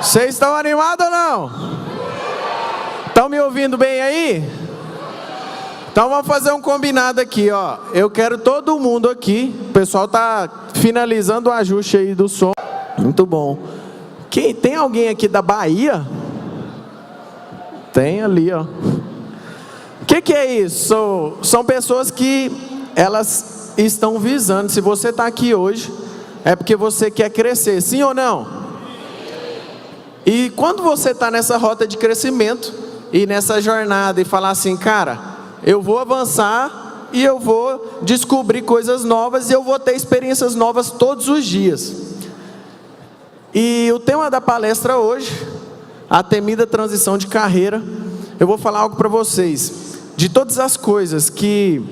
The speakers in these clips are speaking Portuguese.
Vocês estão animados ou não? Estão me ouvindo bem aí? Então vamos fazer um combinado aqui, ó. Eu quero todo mundo aqui. O pessoal tá finalizando o ajuste aí do som. Muito bom. Tem alguém aqui da Bahia? Tem ali, ó. O que é isso? São pessoas que elas estão visando. Se você está aqui hoje, é porque você quer crescer, sim ou não? E quando você está nessa rota de crescimento e nessa jornada e falar assim, cara, eu vou avançar e eu vou descobrir coisas novas e eu vou ter experiências novas todos os dias. E o tema da palestra hoje, a temida transição de carreira, eu vou falar algo para vocês. De todas as coisas que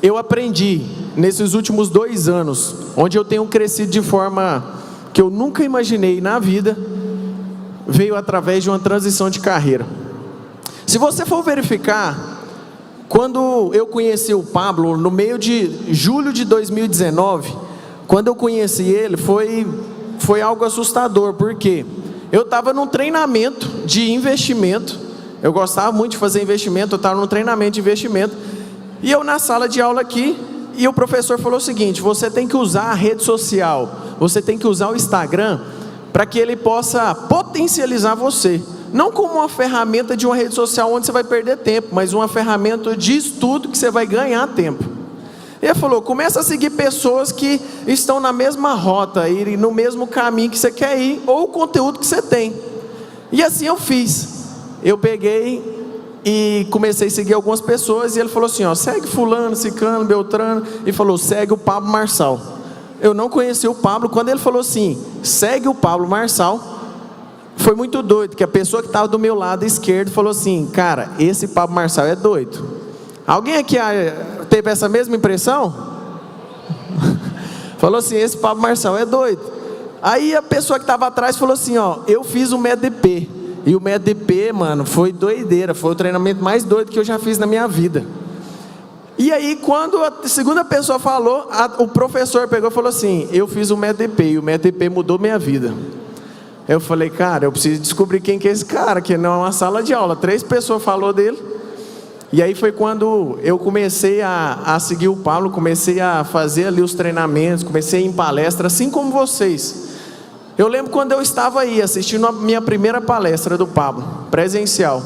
eu aprendi nesses últimos 2 anos, onde eu tenho crescido de forma que eu nunca imaginei na vida, veio através de uma transição de carreira. Se você for verificar, quando eu conheci o Pablo, no meio de julho de 2019, quando eu conheci ele, foi algo assustador, porque eu estava num treinamento de investimento, eu gostava muito de fazer investimento, eu estava num treinamento de investimento, e eu na sala de aula aqui, e o professor falou o seguinte, você tem que usar a rede social, você tem que usar o Instagram, para que ele possa potencializar você. Não como uma ferramenta de uma rede social onde você vai perder tempo, mas uma ferramenta de estudo que você vai ganhar tempo. Ele falou, começa a seguir pessoas que estão na mesma rota, e no mesmo caminho que você quer ir, ou o conteúdo que você tem. E assim eu fiz. Eu peguei e comecei a seguir algumas pessoas, e ele falou assim, ó, segue fulano, ciclano, beltrano, e falou, segue o Pablo Marçal. Eu não conheci o Pablo. Quando ele falou assim, segue o Pablo Marçal, foi muito doido, que a pessoa que estava do meu lado esquerdo falou assim, cara, esse Pablo Marçal é doido. Alguém aqui teve essa mesma impressão? Falou assim, esse Pablo Marçal é doido. Aí a pessoa que estava atrás falou assim, ó, eu fiz o MEDP. E o MEDP, mano, foi doideira, foi o treinamento mais doido que eu já fiz na minha vida. E aí, quando a segunda pessoa falou, o professor pegou e falou assim, eu fiz o MEDP, e o MEDP mudou minha vida. Eu falei, cara, eu preciso descobrir quem que é esse cara, que não é uma sala de aula, 3 pessoas falou dele. E aí foi quando eu comecei a seguir o Pablo, comecei a fazer ali os treinamentos, comecei a ir em palestra, assim como vocês. Eu lembro quando eu estava aí, assistindo a minha primeira palestra do Pablo, presencial.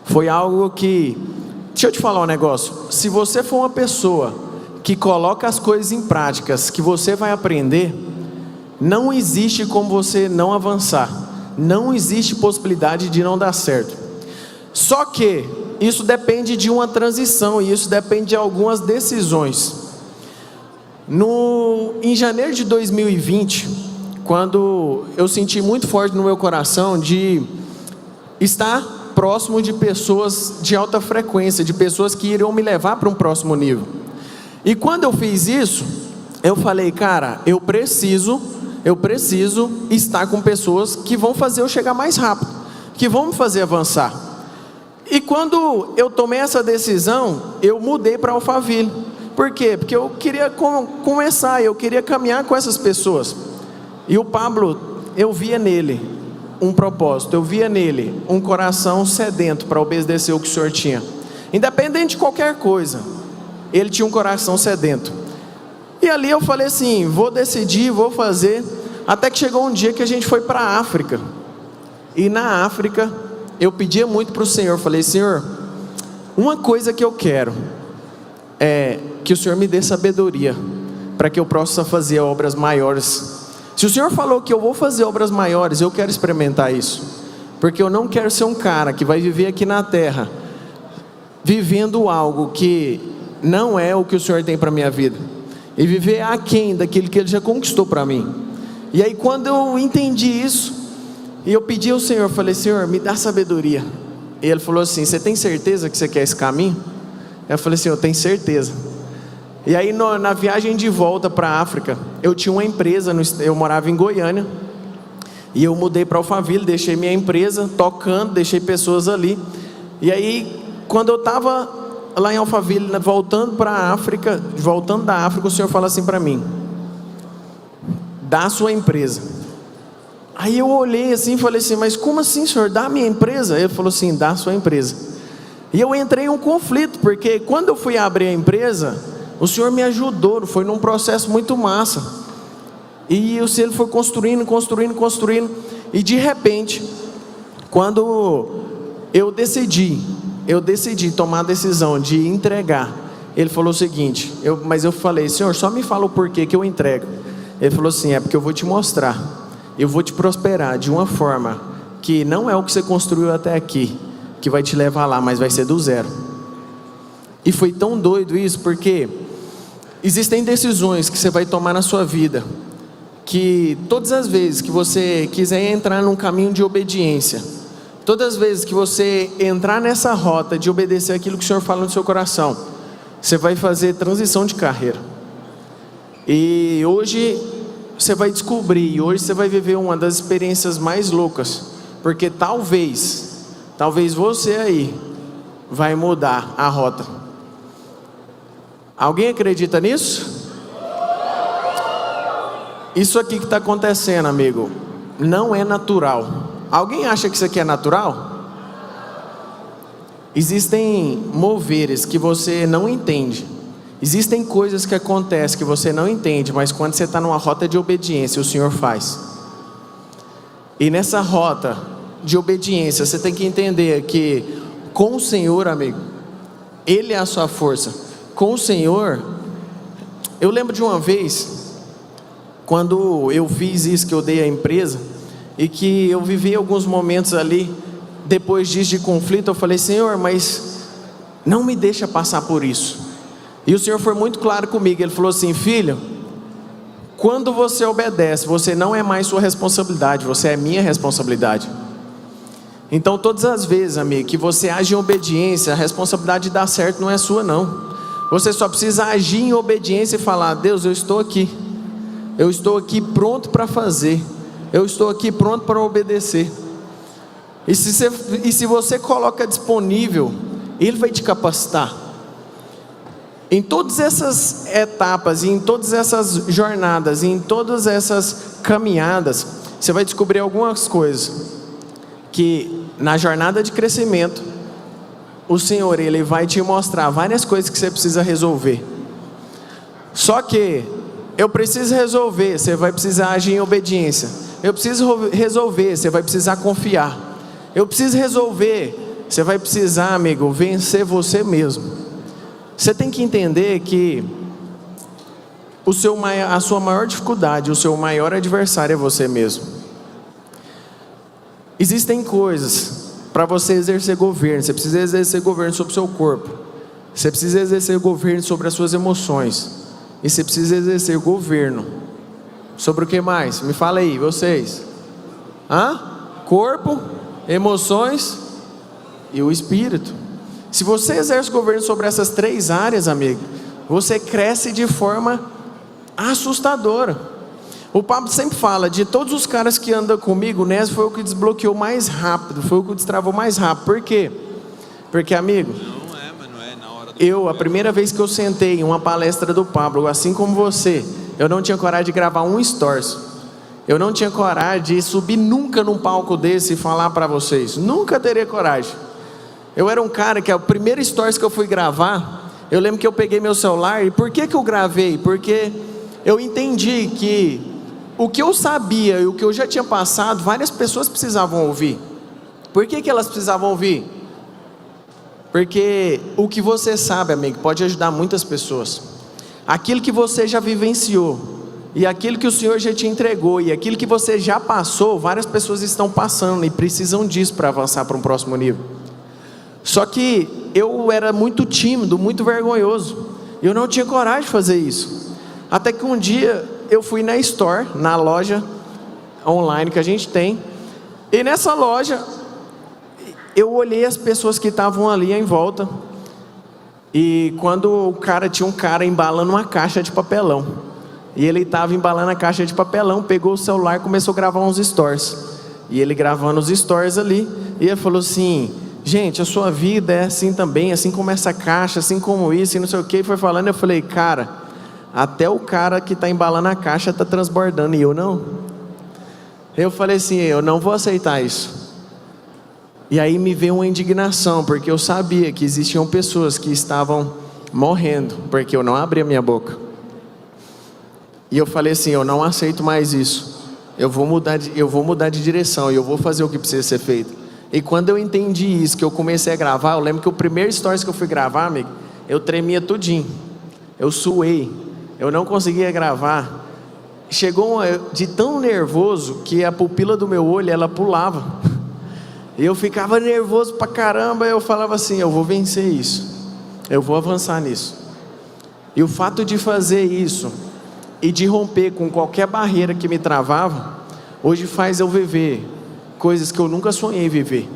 Foi algo que... Deixa eu te falar um negócio. Se você for uma pessoa que coloca as coisas em práticas, que você vai aprender, não existe como você não avançar. Não existe possibilidade de não dar certo. Só que isso depende de uma transição, e isso depende de algumas decisões. Em janeiro de 2020, quando eu senti muito forte no meu coração de estar próximo de pessoas de alta frequência, de pessoas que iriam me levar para um próximo nível. E quando eu fiz isso, eu falei, cara, eu preciso estar com pessoas que vão fazer eu chegar mais rápido, que vão me fazer avançar. E quando eu tomei essa decisão, eu mudei para Alphaville. Por quê? Porque eu queria começar, eu queria caminhar com essas pessoas. E o Pablo, eu via nele um propósito, eu via nele um coração sedento para obedecer o que o Senhor tinha. Independente de qualquer coisa, ele tinha um coração sedento. E ali eu falei assim, vou decidir, vou fazer. Até que chegou um dia que a gente foi para a África. E na África, eu pedia muito para o Senhor, falei, Senhor, uma coisa que eu quero é que o Senhor me dê sabedoria, para que eu possa fazer obras maiores. Se o Senhor falou que eu vou fazer obras maiores, eu quero experimentar isso. Porque eu não quero ser um cara que vai viver aqui na terra, vivendo algo que não é o que o Senhor tem para a minha vida. E viver aquém daquilo que Ele já conquistou para mim. E aí quando eu entendi isso, e eu pedi ao Senhor, falei, Senhor, me dá sabedoria. E Ele falou assim, você tem certeza que você quer esse caminho? Eu falei assim, eu tenho certeza. E aí na viagem de volta para a África, eu tinha uma empresa, eu morava em Goiânia, e eu mudei para Alphaville, deixei minha empresa tocando, deixei pessoas ali. E aí quando eu estava lá em Alphaville, voltando para a África, voltando da África, o Senhor fala assim para mim, dá a sua empresa Aí eu olhei assim e falei assim, mas como assim, senhor, dá a minha empresa? Ele falou assim, dá a sua empresa. E eu entrei em um conflito, porque quando eu fui abrir a empresa, o senhor me ajudou, foi num processo muito massa. E o senhor foi construindo, e de repente, quando eu decidi tomar a decisão de entregar, ele falou o seguinte, mas eu falei, senhor, só me fala o porquê que eu entrego. Ele falou assim, é porque eu vou te mostrar, eu vou te prosperar de uma forma que não é o que você construiu até aqui, que vai te levar lá, mas vai ser do zero. E foi tão doido isso, porque existem decisões que você vai tomar na sua vida, que todas as vezes que você quiser entrar num caminho de obediência, todas as vezes que você entrar nessa rota de obedecer aquilo que o Senhor fala no seu coração, você vai fazer transição de carreira. E hoje você vai descobrir, hoje você vai viver uma das experiências mais loucas, porque talvez você aí vai mudar a rota. Alguém acredita nisso? Isso aqui que está acontecendo, amigo, não é natural. Alguém acha que isso aqui é natural? Existem moveres que você não entende. Existem coisas que acontecem que você não entende, mas quando você está numa rota de obediência, o Senhor faz. E nessa rota de obediência, você tem que entender que com o Senhor, amigo, Ele é a sua força. Com o Senhor, eu lembro de uma vez, quando eu fiz isso, que eu dei a empresa, e que eu vivi alguns momentos ali, depois disso de conflito, eu falei, Senhor, mas não me deixa passar por isso. E o Senhor foi muito claro comigo, Ele falou assim, filho, quando você obedece, você não é mais sua responsabilidade, você é minha responsabilidade. Então todas as vezes, amigo, que você age em obediência, a responsabilidade de dar certo não é sua não. Você só precisa agir em obediência e falar, Deus, eu estou aqui pronto para fazer, eu estou aqui pronto para obedecer. E se você coloca disponível, Ele vai te capacitar. Em todas essas etapas, em todas essas jornadas, em todas essas caminhadas, você vai descobrir algumas coisas, que na jornada de crescimento, o Senhor, Ele vai te mostrar várias coisas que você precisa resolver. Só que, eu preciso resolver, você vai precisar agir em obediência. Eu preciso resolver, você vai precisar confiar. Eu preciso resolver, você vai precisar, amigo, vencer você mesmo. Você tem que entender que a sua maior dificuldade, o seu maior adversário é você mesmo. Existem coisas para você exercer governo. Você precisa exercer governo sobre o seu corpo. Você precisa exercer governo sobre as suas emoções. E você precisa exercer governo sobre o que mais? Me fala aí, vocês. Corpo, emoções e o espírito. Se você exerce governo sobre essas três áreas, amigo, você cresce de forma assustadora. O Pablo sempre fala, de todos os caras que andam comigo, o Nésio foi o que desbloqueou mais rápido, foi o que destravou mais rápido. Por quê? Porque, amigo, a primeira vez que eu sentei em uma palestra do Pablo, assim como você, eu não tinha coragem de gravar um stories. Eu não tinha coragem de subir nunca num palco desse e falar para vocês. Nunca teria coragem. Eu era um cara que, o primeiro stories que eu fui gravar, eu lembro que eu peguei meu celular. E por que eu gravei? Porque eu entendi que o que eu sabia e o que eu já tinha passado, várias pessoas precisavam ouvir. Por que elas precisavam ouvir? Porque o que você sabe, amigo, pode ajudar muitas pessoas. Aquilo que você já vivenciou, e aquilo que o Senhor já te entregou, e aquilo que você já passou, várias pessoas estão passando e precisam disso para avançar para um próximo nível. Só que eu era muito tímido, muito vergonhoso. Eu não tinha coragem de fazer isso. Até que um dia eu fui na Store, na loja online que a gente tem. E nessa loja, eu olhei as pessoas que estavam ali em volta. E quando tinha um cara embalando uma caixa de papelão. E ele estava embalando a caixa de papelão, pegou o celular e começou a gravar uns stories. E ele gravando os stories ali, e ele falou assim: gente, a sua vida é assim também, assim como essa caixa, assim como isso, e não sei o que. E foi falando, eu falei, cara, até o cara que está embalando a caixa está transbordando, e eu não. Eu falei assim, eu não vou aceitar isso. E aí me veio uma indignação, porque eu sabia que existiam pessoas que estavam morrendo, porque eu não abri a minha boca. E eu falei assim, eu não aceito mais isso. Eu vou mudar de direção e eu vou fazer o que precisa ser feito. E quando eu entendi isso, que eu comecei a gravar, eu lembro que o primeiro stories que eu fui gravar, amigo, eu tremia tudinho. Eu suei. Eu não conseguia gravar. Chegou de tão nervoso que a pupila do meu olho, ela pulava. E eu ficava nervoso pra caramba. Eu falava assim, eu vou vencer isso. Eu vou avançar nisso. E o fato de fazer isso e de romper com qualquer barreira que me travava, hoje faz eu viver coisas que eu nunca sonhei viver.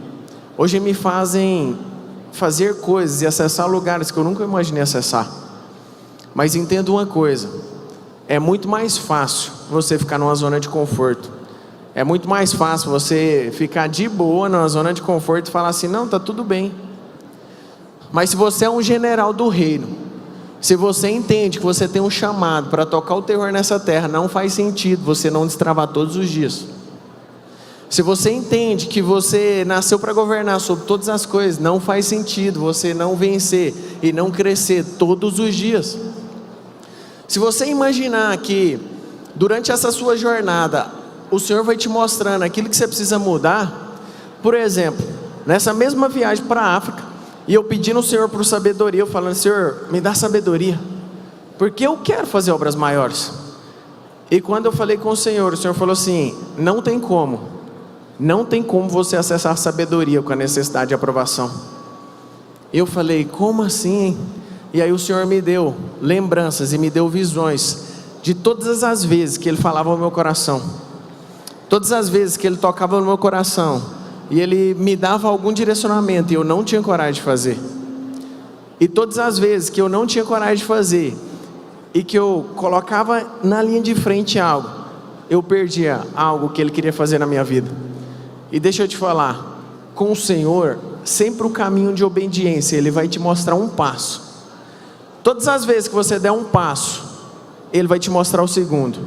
Hoje me fazem fazer coisas e acessar lugares que eu nunca imaginei acessar. Mas entenda uma coisa, é muito mais fácil você ficar numa zona de conforto. É muito mais fácil você ficar de boa numa zona de conforto e falar assim, não, tá tudo bem. Mas se você é um general do reino, se você entende que você tem um chamado para tocar o terror nessa terra, não faz sentido você não destravar todos os dias. Se você entende que você nasceu para governar sobre todas as coisas, não faz sentido você não vencer e não crescer todos os dias. Se você imaginar que durante essa sua jornada, o Senhor vai te mostrando aquilo que você precisa mudar. Por exemplo, nessa mesma viagem para a África, e eu pedindo ao Senhor por sabedoria, eu falando, Senhor, me dá sabedoria, porque eu quero fazer obras maiores. E quando eu falei com o Senhor falou assim, não tem como você acessar a sabedoria com a necessidade de aprovação. Eu falei, como assim, hein? E aí o Senhor me deu lembranças e me deu visões de todas as vezes que Ele falava ao meu coração, todas as vezes que Ele tocava no meu coração e Ele me dava algum direcionamento e eu não tinha coragem de fazer. E todas as vezes que eu não tinha coragem de fazer e que eu colocava na linha de frente algo, eu perdia algo que Ele queria fazer na minha vida. E deixa eu te falar, com o Senhor, sempre o caminho de obediência, Ele vai te mostrar um passo. Todas as vezes que você der um passo, Ele vai te mostrar o segundo.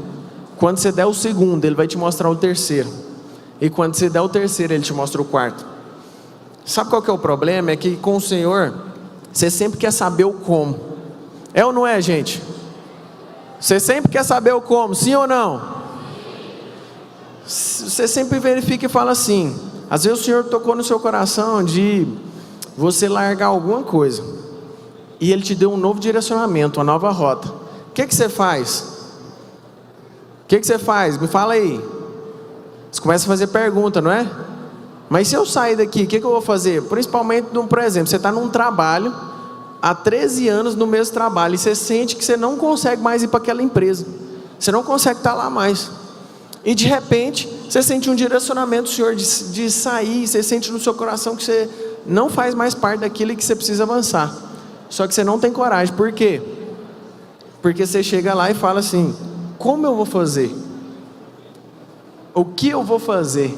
Quando você der o segundo, Ele vai te mostrar o terceiro. E quando você der o terceiro, Ele te mostra o quarto. Sabe qual que é o problema? É que com o Senhor, você sempre quer saber o como. É ou não é, gente? Você sempre quer saber o como, sim ou não? Você sempre verifica e fala assim. Às vezes o Senhor tocou no seu coração de você largar alguma coisa, e Ele te deu um novo direcionamento, uma nova rota. O que você faz? O que você faz? Me fala aí. Você começa a fazer pergunta, não é? Mas se eu sair daqui, o que eu vou fazer? Principalmente, por exemplo, você está num trabalho, há 13 anos no mesmo trabalho, e você sente que você não consegue mais ir para aquela empresa. Você não consegue estar lá mais. E de repente, você sente um direcionamento do Senhor de sair, você sente no seu coração que você não faz mais parte daquilo e que você precisa avançar. Só que você não tem coragem. Por quê? Porque você chega lá e fala assim, como eu vou fazer? O que eu vou fazer?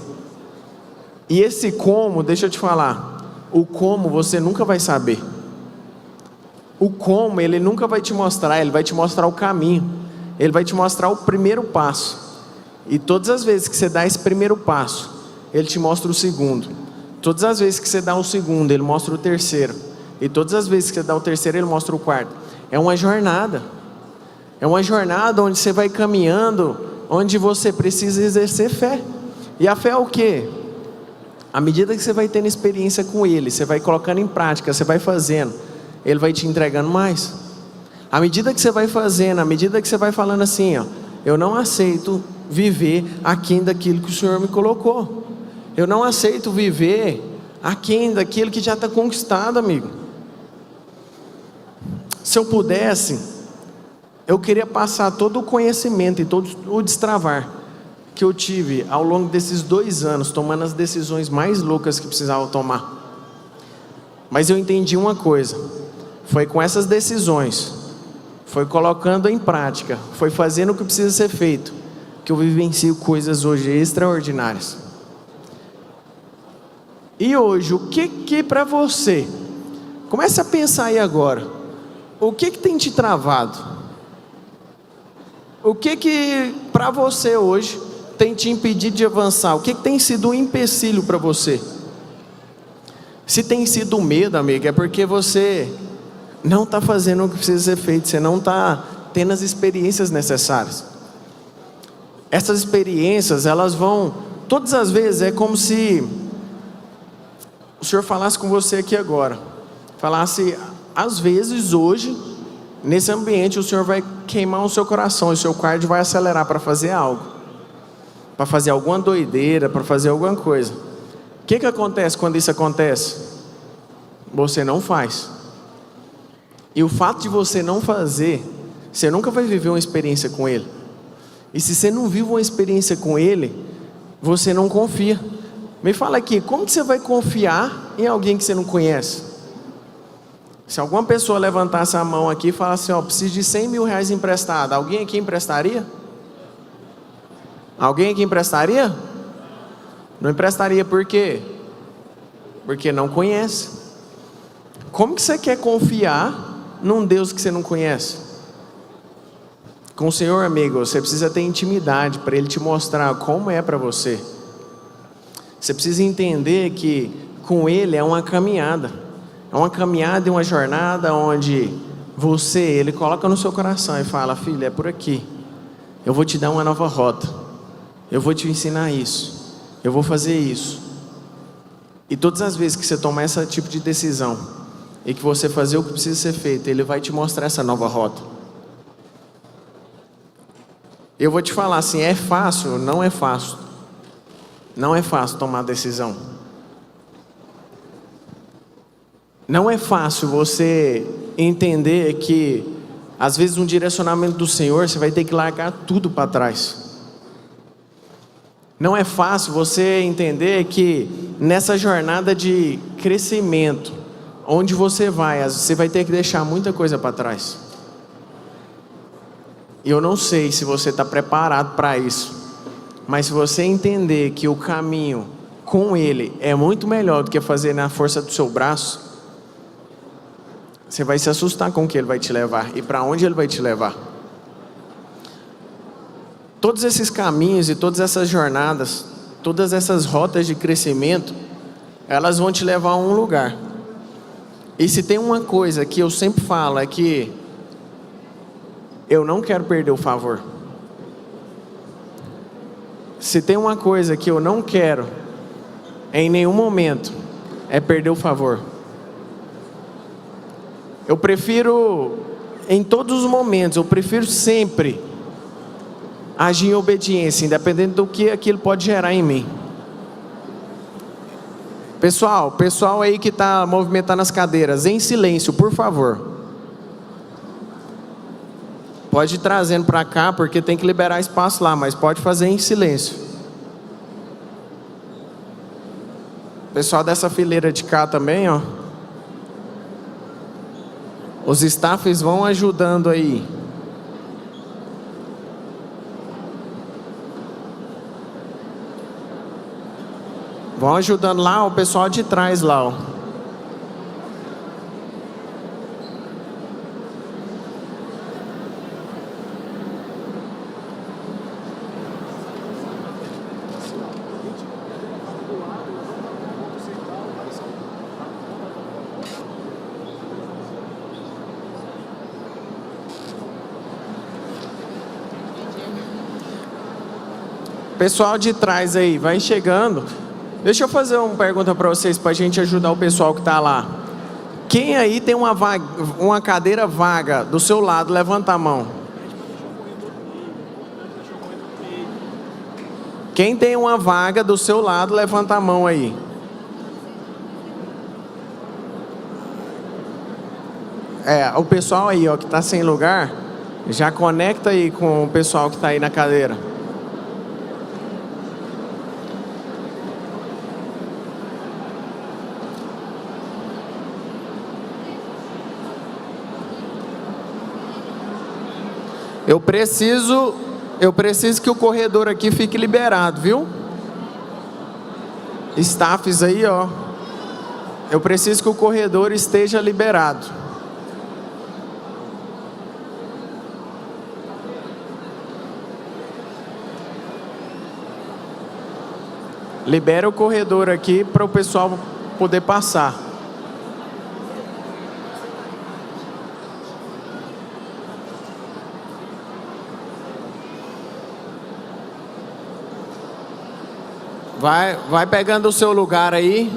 E esse como, deixa eu te falar, o como você nunca vai saber. O como Ele nunca vai te mostrar, Ele vai te mostrar o caminho. Ele vai te mostrar o primeiro passo. E todas as vezes que você dá esse primeiro passo, Ele te mostra o segundo. Todas as vezes que você dá o segundo, Ele mostra o terceiro. E todas as vezes que você dá o terceiro, Ele mostra o quarto. É uma jornada. É uma jornada onde você vai caminhando, onde você precisa exercer fé. E a fé é o quê? À medida que você vai tendo experiência com Ele, você vai colocando em prática, você vai fazendo, Ele vai te entregando mais. À medida que você vai fazendo, à medida que você vai falando assim, ó, eu não aceito viver aquém daquilo que o Senhor me colocou. Eu não aceito viver aquém daquilo que já está conquistado, amigo. Se eu pudesse, eu queria passar todo o conhecimento e todo o destravar que eu tive ao longo desses 2 anos, tomando as decisões mais loucas que precisava tomar. Mas eu entendi uma coisa, foi com essas decisões, foi colocando em prática, foi fazendo o que precisa ser feito, que eu vivencio coisas hoje extraordinárias. E hoje, o que para você, comece a pensar aí agora, o que tem te travado? O que para você hoje tem te impedido de avançar? O que tem sido um empecilho para você? Se tem sido o medo, amigo, é porque você não está fazendo o que precisa ser feito, você não está tendo as experiências necessárias. Essas experiências, elas vão, todas as vezes, é como se o Senhor falasse com você aqui agora, falasse, às vezes hoje, nesse ambiente, o Senhor vai queimar o seu coração, e o seu cardio vai acelerar para fazer algo, para fazer alguma doideira, para fazer alguma coisa. O que acontece quando isso acontece? Você não faz. E o fato de você não fazer, você nunca vai viver uma experiência com Ele. E se você não vive uma experiência com Ele, você não confia. Me fala aqui, como que você vai confiar em alguém que você não conhece? Se alguma pessoa levantasse a mão aqui e falasse assim, ó, preciso de 100 mil reais emprestado, alguém aqui emprestaria? Alguém aqui emprestaria? Não emprestaria por quê? Porque não conhece. Como que você quer confiar num Deus que você não conhece? Com o Senhor, amigo, você precisa ter intimidade para Ele te mostrar como é para você. Você precisa entender que com Ele é uma caminhada. É uma caminhada e uma jornada onde Ele coloca no seu coração e fala, filho, é por aqui. Eu vou te dar uma nova rota. Eu vou te ensinar isso. Eu vou fazer isso. E todas as vezes que você tomar esse tipo de decisão e que você fazer o que precisa ser feito, Ele vai te mostrar essa nova rota. Eu vou te falar assim, é fácil? Não é fácil. Não é fácil tomar decisão. Não é fácil você entender que às vezes um direcionamento do Senhor você vai ter que largar tudo para trás. Não é fácil você entender que nessa jornada de crescimento, onde você vai ter que deixar muita coisa para trás. E eu não sei se você está preparado para isso, mas se você entender que o caminho com Ele é muito melhor do que fazer na força do seu braço, você vai se assustar com o que Ele vai te levar e para onde Ele vai te levar. Todos esses caminhos e todas essas jornadas, todas essas rotas de crescimento, elas vão te levar a um lugar. E se tem uma coisa que eu sempre falo é que eu não quero perder o favor. Se tem uma coisa que eu não quero em nenhum momento é perder o favor. Eu prefiro, em todos os momentos, eu prefiro sempre agir em obediência, independente do que aquilo pode gerar em mim. Pessoal aí que está movimentando as cadeiras, em silêncio, por favor. Pode ir trazendo para cá, porque tem que liberar espaço lá, mas pode fazer em silêncio. Pessoal dessa fileira de cá também, ó. Os staffs vão ajudando aí. Vão ajudando lá o pessoal de trás lá, ó. Pessoal de trás aí, vai chegando. Deixa eu fazer uma pergunta para vocês, para a gente ajudar o pessoal que está lá. Quem aí tem uma cadeira vaga do seu lado, levanta a mão. Quem tem uma vaga do seu lado, levanta a mão aí. O pessoal aí, ó, que está sem lugar, já conecta aí com o pessoal que está aí na cadeira. Eu preciso que o corredor aqui fique liberado, viu? Staffs aí, ó. Eu preciso que o corredor esteja liberado. Libera o corredor aqui para o pessoal poder passar. Vai pegando o seu lugar aí.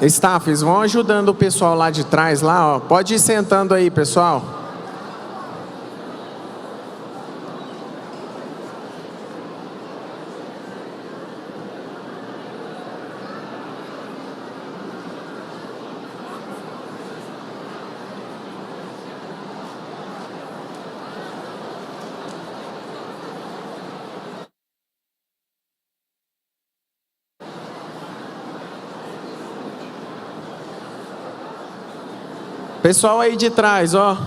Staffs, vão ajudando o pessoal lá de trás, lá, ó. Pode ir sentando aí, pessoal. Pessoal aí de trás, ó.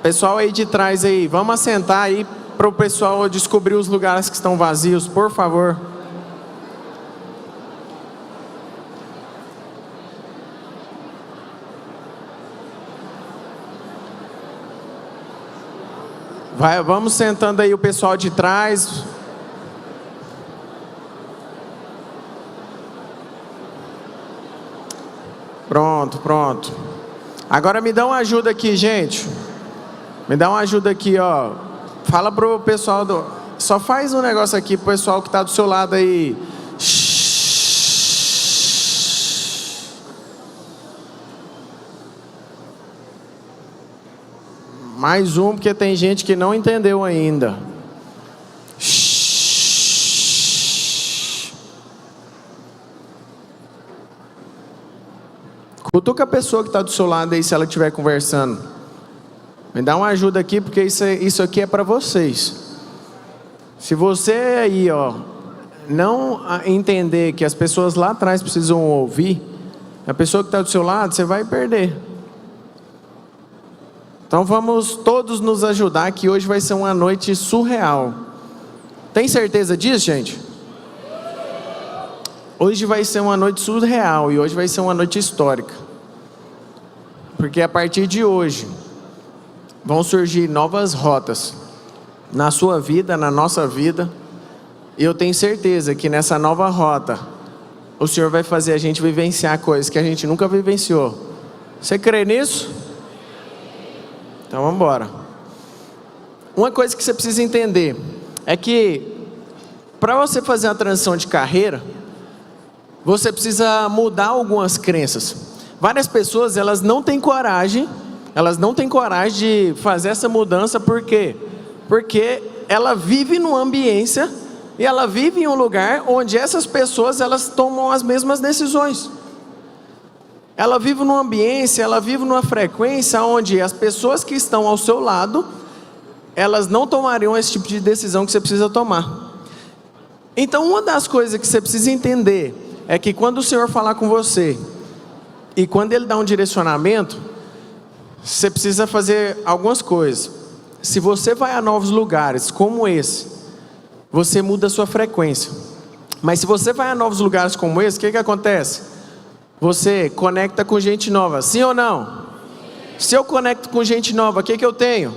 Pessoal aí de trás aí, vamos assentar aí para o pessoal descobrir os lugares que estão vazios, por favor. Vamos sentando aí o pessoal de trás. Pronto. Agora me dá uma ajuda aqui, gente. Me dá uma ajuda aqui, ó. Fala pro pessoal do... Só faz um negócio aqui pro pessoal que tá do seu lado aí. Mais um, porque tem gente que não entendeu ainda. Cutuca a pessoa que está do seu lado aí, se ela estiver conversando. Me dá uma ajuda aqui, porque isso aqui é para vocês. Se você aí, ó, não entender que as pessoas lá atrás precisam ouvir, a pessoa que está do seu lado, você vai perder. Então vamos todos nos ajudar, que hoje vai ser uma noite surreal. Tem certeza disso, gente? Hoje vai ser uma noite surreal e hoje vai ser uma noite histórica. Porque a partir de hoje vão surgir novas rotas na sua vida, na nossa vida. E eu tenho certeza que nessa nova rota o Senhor vai fazer a gente vivenciar coisas que a gente nunca vivenciou. Você crê nisso? Então vamos embora. Uma coisa que você precisa entender é que para você fazer a transição de carreira, você precisa mudar algumas crenças. Várias pessoas, elas não têm coragem de fazer essa mudança. Por quê? Porque ela vive numa ambiência e ela vive em um lugar onde essas pessoas, elas tomam as mesmas decisões. Ela vive numa ambiência, ela vive numa frequência onde as pessoas que estão ao seu lado, elas não tomariam esse tipo de decisão que você precisa tomar. Então, uma das coisas que você precisa entender é que quando o Senhor falar com você e quando Ele dá um direcionamento, você precisa fazer algumas coisas. Se você vai a novos lugares como esse, você muda a sua frequência. Mas se você vai a novos lugares como esse, o que acontece? Você conecta com gente nova, sim ou não? Se eu conecto com gente nova, o que eu tenho?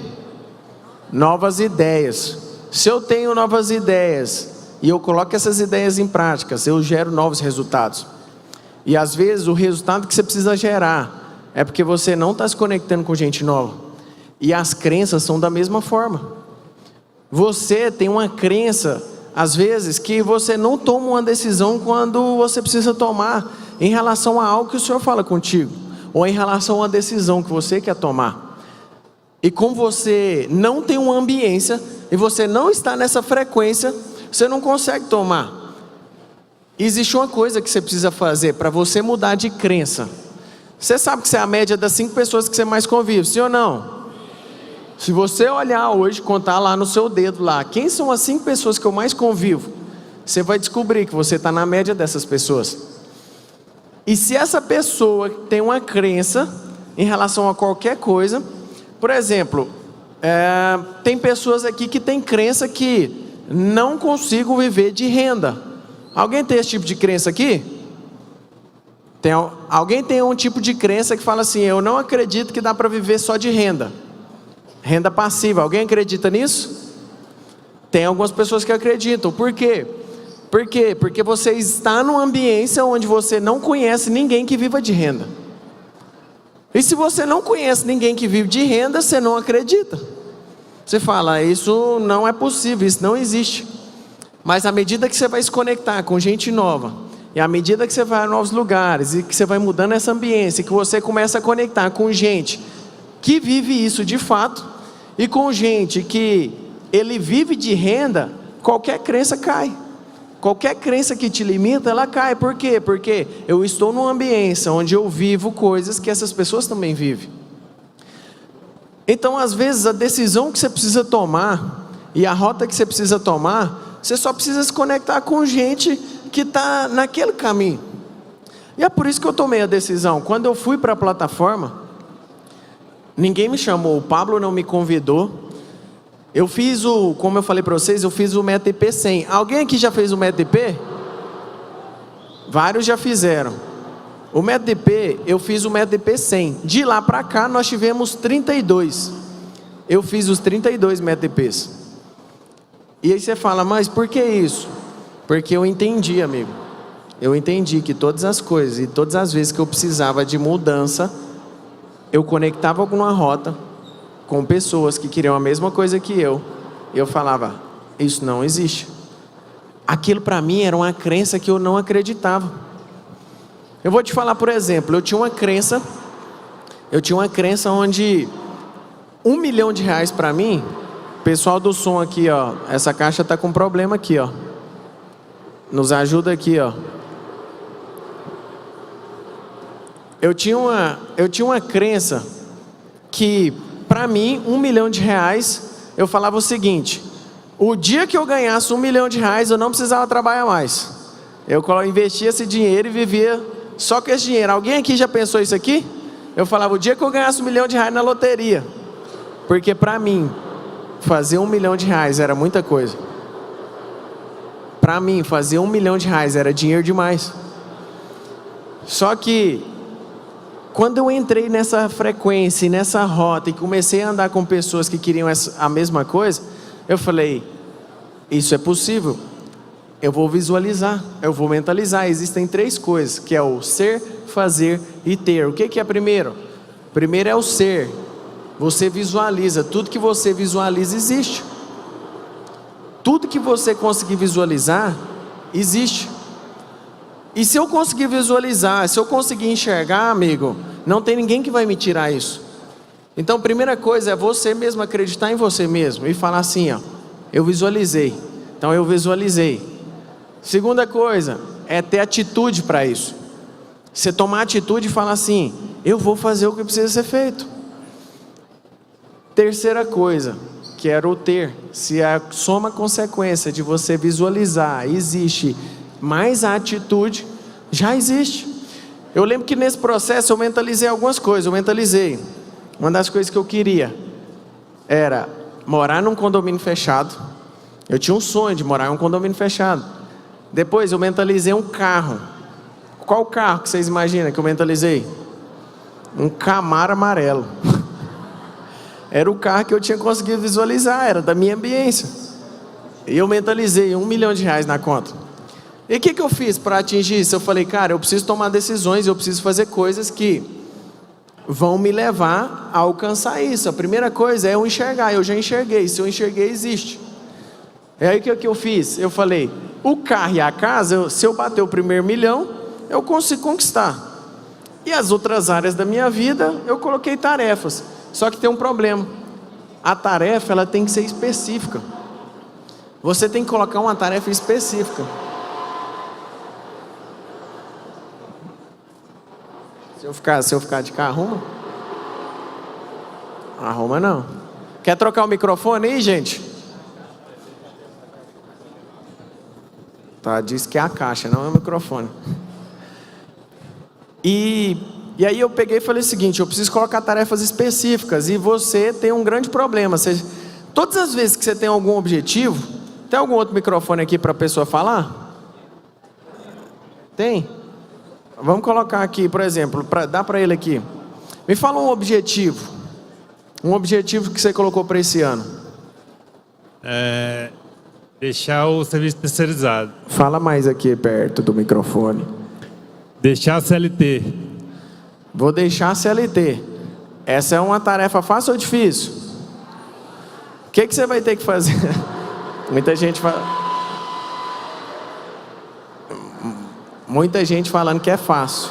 Novas ideias. Se eu tenho novas ideias e eu coloco essas ideias em práticas, eu gero novos resultados. E às vezes o resultado que você precisa gerar é porque você não está se conectando com gente nova. E as crenças são da mesma forma. Você tem uma crença, às vezes, que você não toma uma decisão quando você precisa tomar em relação a algo que o Senhor fala contigo, ou em relação a uma decisão que você quer tomar. E como você não tem uma ambiência, e você não está nessa frequência, você não consegue tomar. Existe uma coisa que você precisa fazer para você mudar de crença. Você sabe que você é a média das 5 pessoas que você mais convive, sim ou não? Se você olhar hoje, contar lá no seu dedo lá, quem são as 5 pessoas que eu mais convivo, você vai descobrir que você está na média dessas pessoas. E se essa pessoa tem uma crença em relação a qualquer coisa, por exemplo, tem pessoas aqui que têm crença que não consigo viver de renda. Alguém tem esse tipo de crença aqui? Alguém tem um tipo de crença que fala assim: eu não acredito que dá para viver só de renda. Renda passiva. Alguém acredita nisso? Tem algumas pessoas que acreditam. Por quê? Por quê? Porque você está numa ambiência onde você não conhece ninguém que viva de renda. E se você não conhece ninguém que vive de renda, você não acredita. Você fala: isso não é possível, isso não existe. Mas à medida que você vai se conectar com gente nova, e à medida que você vai a novos lugares, e que você vai mudando essa ambiência, que você começa a conectar com gente que vive isso de fato, e com gente que ele vive de renda, qualquer crença cai. Qualquer crença que te limita, ela cai. Por quê? Porque eu estou numa ambiência onde eu vivo coisas que essas pessoas também vivem. Então, às vezes, a decisão que você precisa tomar e a rota que você precisa tomar, você só precisa se conectar com gente que está naquele caminho. E é por isso que eu tomei a decisão. Quando eu fui para a plataforma, ninguém me chamou, o Pablo não me convidou. Eu fiz como eu falei para vocês, eu fiz o METP 100. Alguém aqui já fez o METP? Vários já fizeram. O METP, eu fiz o METP 100. De lá para cá nós tivemos 32. Eu fiz os 32 METPs. E aí você fala: mas por que isso? Porque eu entendi, amigo. Eu entendi que todas as coisas e todas as vezes que eu precisava de mudança, eu conectava com uma rota, com pessoas que queriam a mesma coisa que eu falava: isso não existe. Aquilo para mim era uma crença que eu não acreditava. Eu vou te falar, por exemplo, eu tinha uma crença onde R$1 milhão para mim, pessoal do som aqui, ó, essa caixa tá com problema aqui, ó. Nos ajuda aqui, ó. Eu tinha uma crença que, para mim, R$1 milhão, eu falava o seguinte: o dia que eu ganhasse R$1 milhão, eu não precisava trabalhar mais. Eu investia esse dinheiro e vivia só com esse dinheiro. Alguém aqui já pensou isso aqui? Eu falava: o dia que eu ganhasse R$1 milhão na loteria. Porque para mim, fazer R$1 milhão era muita coisa. Para mim, fazer R$1 milhão era dinheiro demais. Só que quando eu entrei nessa frequência, nessa rota, e comecei a andar com pessoas que queriam a mesma coisa, eu falei: isso é possível. Eu vou visualizar, eu vou mentalizar. Existem 3 coisas, que é o ser, fazer e ter. O que é primeiro? Primeiro é o ser. Você visualiza, tudo que você visualiza existe. Tudo que você conseguir visualizar, existe. E se eu conseguir visualizar, se eu conseguir enxergar, amigo, não tem ninguém que vai me tirar isso. Então, a primeira coisa é você mesmo acreditar em você mesmo e falar assim, ó: eu visualizei. Então, eu visualizei. Segunda coisa é ter atitude para isso. Você tomar atitude e falar assim: eu vou fazer o que precisa ser feito. Terceira coisa, que era o ter. Se a soma consequência de você visualizar existe, mais a atitude já existe. Eu lembro que nesse processo eu mentalizei algumas coisas. Uma das coisas que eu queria era morar num condomínio fechado. Eu tinha um sonho de morar em um condomínio fechado. Depois eu mentalizei um carro. Qual carro que vocês imaginam que eu mentalizei? Um Camaro amarelo. Era o carro que eu tinha conseguido visualizar, era da minha ambiência. E eu mentalizei R$1 milhão na conta. E o que eu fiz para atingir isso? Eu falei: cara, eu preciso tomar decisões, eu preciso fazer coisas que vão me levar a alcançar isso. A primeira coisa é eu enxergar. Eu já enxerguei. Se eu enxerguei, existe. E aí o que eu fiz? Eu falei: o carro e a casa, se eu bater o primeiro milhão, eu consigo conquistar. E as outras áreas da minha vida, eu coloquei tarefas. Só que tem um problema. A tarefa, ela tem que ser específica. Você tem que colocar uma tarefa específica. Se eu ficar de cá, arruma? Arruma não. Quer trocar o microfone aí, gente? Tá, diz que é a caixa, não é o microfone. E aí eu peguei e falei o seguinte: eu preciso colocar tarefas específicas. E você tem um grande problema. Todas as vezes que você tem algum objetivo, Tem algum outro microfone aqui para a pessoa falar? Tem? Vamos colocar aqui, por exemplo, dá para ele aqui. Me fala um objetivo. Um objetivo que você colocou para esse ano. Deixar o serviço terceirizado. Fala mais aqui perto do microfone. Deixar a CLT. Vou deixar a CLT. Essa é uma tarefa fácil ou difícil? O que você vai ter que fazer? Muita gente falando que é fácil.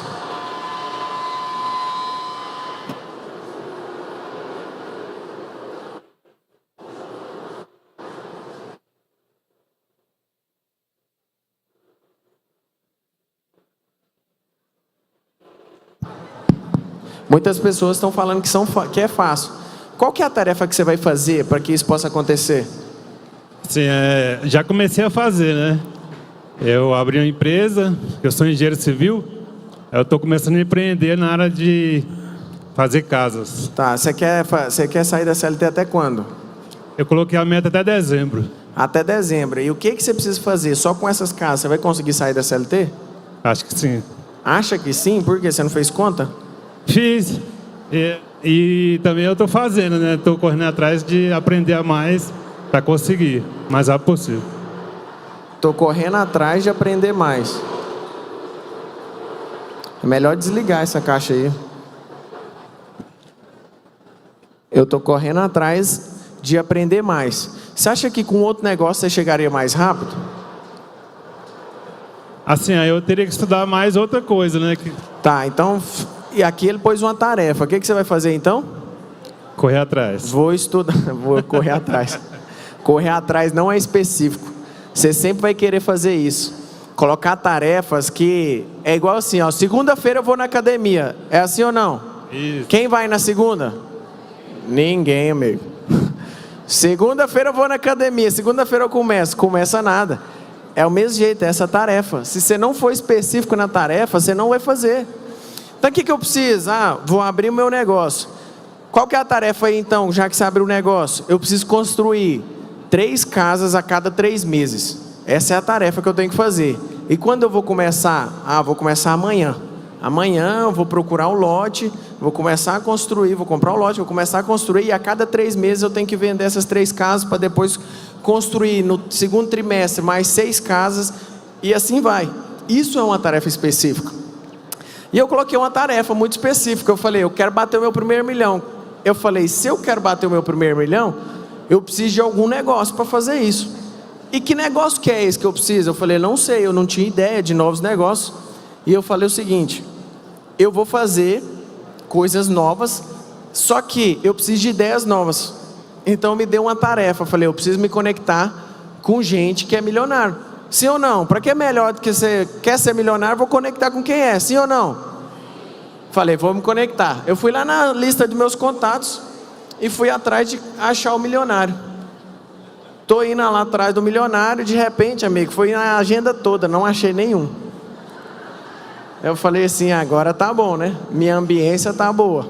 Muitas pessoas estão falando que é fácil. Qual que é a tarefa que você vai fazer para que isso possa acontecer? Sim, já comecei a fazer, né? Eu abri uma empresa, eu sou engenheiro civil, eu estou começando a empreender na área de fazer casas. Tá, você quer sair da CLT até quando? Eu coloquei a meta até dezembro. Até dezembro. E o que você precisa fazer? Só com essas casas você vai conseguir sair da CLT? Acho que sim. Acha que sim? Por quê? Você não fez conta? Fiz. E também eu estou fazendo, né? Estou correndo atrás de aprender a mais para conseguir, o mais rápido possível. Estou correndo atrás de aprender mais. É melhor desligar essa caixa aí. Eu estou correndo atrás de aprender mais. Você acha que com outro negócio você chegaria mais rápido? Assim, aí eu teria que estudar mais outra coisa, né? Tá, então... E aqui ele pôs uma tarefa. O que você vai fazer então? Correr atrás. Vou estudar, vou correr atrás. Correr atrás não é específico. Você sempre vai querer fazer isso. Colocar tarefas que... É igual assim, ó. Segunda-feira eu vou na academia. É assim ou não? Isso. Quem vai na segunda? Ninguém, amigo. Segunda-feira eu vou na academia. Segunda-feira eu começo. Começa nada. É o mesmo jeito, é essa tarefa. Se você não for específico na tarefa, você não vai fazer. Então o que eu preciso? Vou abrir o meu negócio. Qual que é a tarefa aí então, já que você abriu o negócio? Eu preciso construir 3 casas a cada 3 meses. Essa é a tarefa que eu tenho que fazer. E quando eu vou começar? Vou começar amanhã. Amanhã eu vou procurar um lote, vou começar a construir, vou comprar um lote, vou começar a construir, e a cada 3 meses eu tenho que vender essas 3 casas para depois construir no segundo trimestre mais 6 casas, e assim vai. Isso é uma tarefa específica. E eu coloquei uma tarefa muito específica. Eu falei, eu quero bater o meu primeiro milhão. Eu falei, se eu quero bater o meu primeiro milhão, eu preciso de algum negócio para fazer isso. E que negócio que é esse que eu preciso? Eu falei, não sei, eu não tinha ideia de novos negócios. E eu falei o seguinte, eu vou fazer coisas novas, só que eu preciso de ideias novas. Então me deu uma tarefa. Eu falei, eu preciso me conectar com gente que é milionário. Sim ou não? Para que é melhor do que você quer ser milionário, vou conectar com quem é. Sim ou não? Falei, vou me conectar. Eu fui lá na lista dos meus contatos e fui atrás de achar o milionário. Tô indo lá atrás do milionário, de repente, amigo, fui na agenda toda, não achei nenhum. Eu falei assim, agora tá bom, né? Minha ambiência tá boa.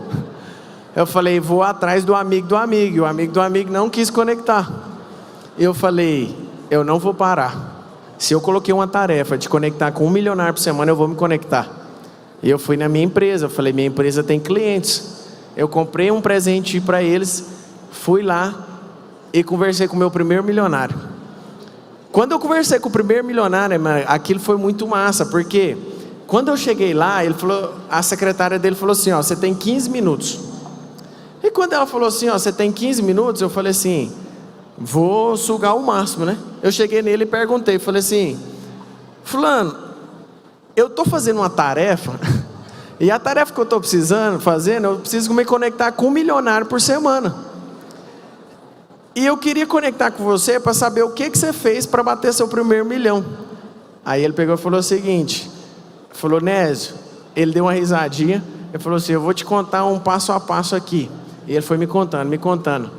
Eu falei, vou atrás do amigo do amigo. E o amigo do amigo não quis conectar. Eu falei, eu não vou parar. Se eu coloquei uma tarefa de conectar com 1 milionário por semana, eu vou me conectar. E eu fui na minha empresa, eu falei, minha empresa tem clientes. Eu comprei um presente para eles, fui lá e conversei com o meu primeiro milionário. Quando eu conversei com o primeiro milionário, aquilo foi muito massa, porque quando eu cheguei lá, ele falou, a secretária dele falou assim, você tem 15 minutos. E quando ela falou assim, você tem 15 minutos, eu falei assim, vou sugar o máximo, né? Eu cheguei nele e perguntei, falei assim, fulano, eu estou fazendo uma tarefa, e a tarefa que eu estou fazendo, eu preciso me conectar com 1 milionário por semana. E eu queria conectar com você para saber o que você fez para bater seu primeiro milhão. Aí ele pegou e falou o seguinte, falou, Nésio, ele deu uma risadinha, ele falou assim, eu vou te contar um passo a passo aqui. E ele foi me contando.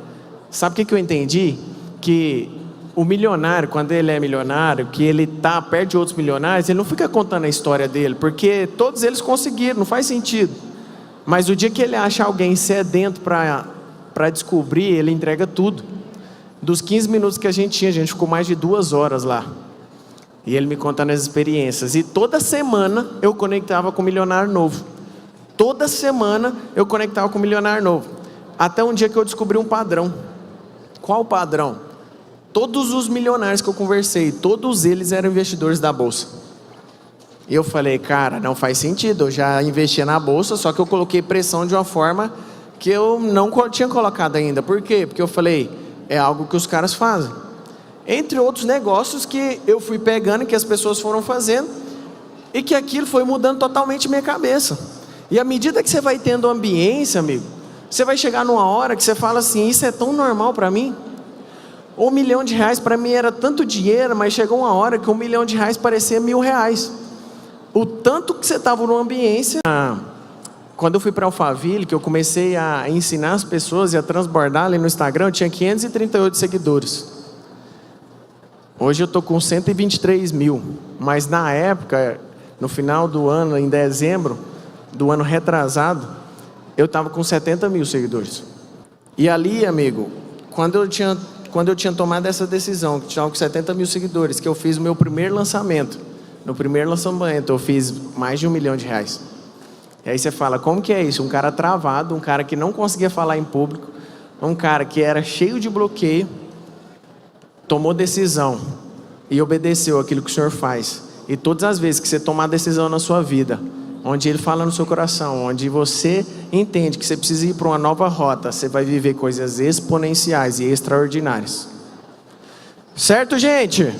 Sabe o que eu entendi? Que o milionário, quando ele é milionário, que ele está perto de outros milionários, ele não fica contando a história dele, porque todos eles conseguiram, não faz sentido. Mas o dia que ele acha alguém sedento para descobrir, ele entrega tudo. Dos 15 minutos que a gente ficou mais de 2 horas lá. E ele me contando as experiências. E toda semana eu conectava com um milionário novo. Toda semana eu conectava com um milionário novo. Até um dia que eu descobri um padrão. Qual o padrão? Todos os milionários que eu conversei, todos eles eram investidores da bolsa. E eu falei, cara, não faz sentido. Eu já investia na bolsa, só que eu coloquei pressão de uma forma que eu não tinha colocado ainda. Por quê? Porque eu falei, é algo que os caras fazem. Entre outros negócios que eu fui pegando, que as pessoas foram fazendo, e que aquilo foi mudando totalmente minha cabeça. E à medida que você vai tendo ambiência, amigo, você vai chegar numa hora que você fala assim, isso é tão normal para mim. R$1 milhão para mim era tanto dinheiro, mas chegou uma hora que R$1 milhão parecia R$1.000. O tanto que você estava numa ambiência. Quando eu fui para Alphaville, que eu comecei a ensinar as pessoas e a transbordar ali no Instagram, eu tinha 538 seguidores. Hoje eu estou com 123 mil. Mas na época, no final do ano, em dezembro do ano retrasado, eu estava com 70 mil seguidores. E ali, amigo, quando eu tinha tomado essa decisão, que estava com 70 mil seguidores, que eu fiz o meu primeiro lançamento. No primeiro lançamento eu fiz mais de R$1 milhão. E aí você fala, como que é isso? Um cara travado, um cara que não conseguia falar em público, um cara que era cheio de bloqueio, tomou decisão e obedeceu aquilo que o Senhor faz. E todas as vezes que você tomar decisão na sua vida, onde Ele fala no seu coração, onde você entende que você precisa ir para uma nova rota, você vai viver coisas exponenciais e extraordinárias. Certo, gente?